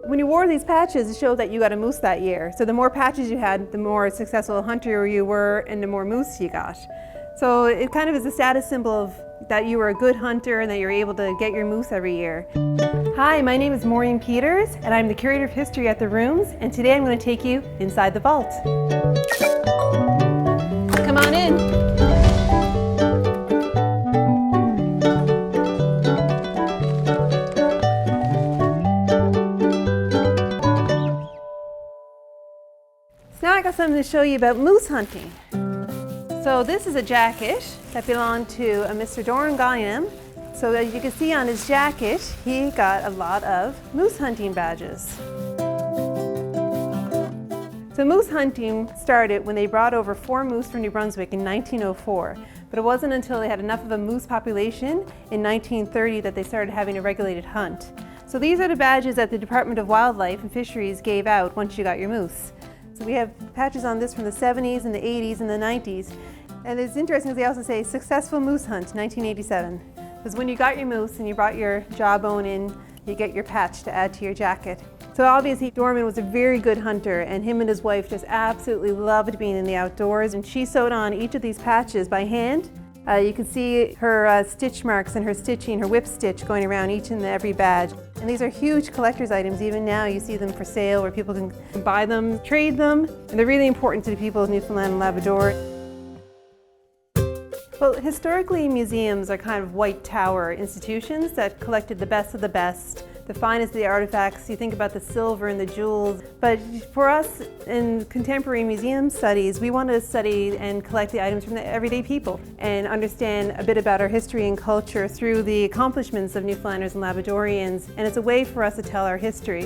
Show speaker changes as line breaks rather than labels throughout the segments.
When you wore these patches, it showed that you got a moose that year. So the more patches you had, the more successful hunter you were and the more moose you got. So it kind of is a status symbol of that you were a good hunter and that you're able to get your moose every year. Hi, my name is Maureen Peters and I'm the Curator of History at the Rooms, and today I'm going to take you inside the vault. Come on in. So now I got something to show you about moose hunting. So this is a jacket that belonged to a Mr. Doran Guyan. So as you can see on his jacket, he got a lot of moose hunting badges. So moose hunting started when they brought over 4 moose from New Brunswick in 1904. But it wasn't until they had enough of a moose population in 1930 that they started having a regulated hunt. So these are the badges that the Department of Wildlife and Fisheries gave out once you got your moose. So we have patches on this from the 70s and the 80s and the 90s. And it's interesting because they also say successful moose hunt 1987. Because when you got your moose and you brought your jawbone in, you get your patch to add to your jacket. So obviously Dorman was a very good hunter, and him and his wife just absolutely loved being in the outdoors, and she sewed on each of these patches by hand. You can see her stitch marks and her stitching, her whip stitch going around each and every badge. And these are huge collector's items. Even now you see them for sale where people can buy them, trade them, and they're really important to the people of Newfoundland and Labrador. Well, historically museums are kind of white tower institutions that collected the best of the best, the finest of the artifacts. You think about the silver and the jewels. But for us in contemporary museum studies, we want to study and collect the items from the everyday people and understand a bit about our history and culture through the accomplishments of Newfoundlanders and Labradorians. And it's a way for us to tell our history.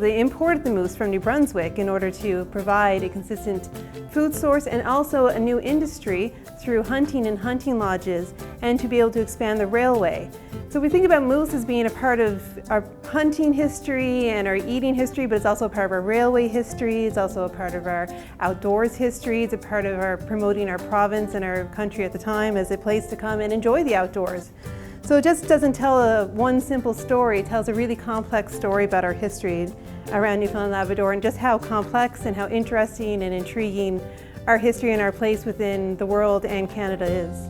They imported the moose from New Brunswick in order to provide a consistent food source and also a new industry through hunting and hunting lodges, and to be able to expand the railway. So we think about moose as being a part of our hunting history and our eating history, but it's also a part of our railway history, it's also a part of our outdoors history, it's a part of our promoting our province and our country at the time as a place to come and enjoy the outdoors. So it just doesn't tell one simple story, it tells a really complex story about our history around Newfoundland and Labrador, and just how complex and how interesting and intriguing our history and our place within the world and Canada is.